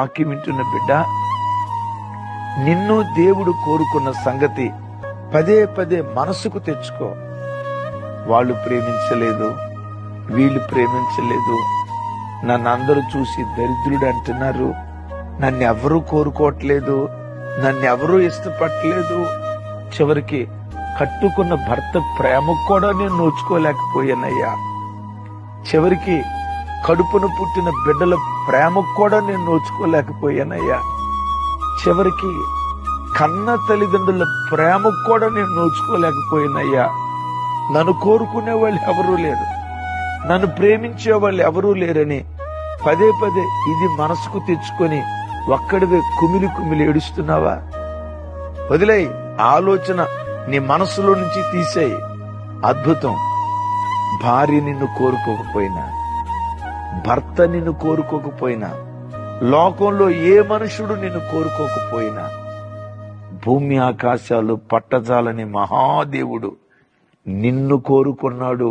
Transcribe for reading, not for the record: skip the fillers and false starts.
వాక్యం వింటున్న బిడ్డ, నిన్ను దేవుడు కోరుకున్న సంగతి పదే పదే మనసుకు తెచ్చుకో. వాళ్ళు ప్రేమించలేదు, వీళ్ళు ప్రేమించలేదు, నన్ను అందరూ చూసి దరిద్రుడు అంటున్నారు, నన్ను ఎవరూ కోరుకోవట్లేదు, నన్ను ఎవరూ ఇష్టపడలేదు. చివరికి కట్టుకున్న భర్త ప్రేమకు కూడా నేను నోచుకోలేకపోయానయ్యా. చివరికి కడుపున పుట్టిన బిడ్డల ప్రేమకు కూడా నేను నోచుకోలేకపోయానయ్యా. చివరికి కన్న తల్లిదండ్రుల ప్రేమకు కూడా నేను నోచుకోలేకపోయానయ్యా. నన్ను కోరుకునే వాళ్ళు ఎవరూ లేరు, నన్ను ప్రేమించే వాళ్ళు ఎవరూ లేరని పదే పదే ఇది మనసుకు తెచ్చుకొని ఒక్కడివే కుమిలి కుమిలి ఏడుస్తున్నావా? వదిలేయ్, ఆలోచన నీ మనసులో నుంచి తీసేయి. అద్భుతం. భార్య నిన్ను కోరుకోకపోయినా, భర్త నిన్ను కోరుకోకపోయినా, లోకంలో ఏ మనుషుడు నిన్ను కోరుకోకపోయినా, భూమి ఆకాశాలు పట్టజాలని మహాదేవుడు నిన్ను కోరుకున్నాడు.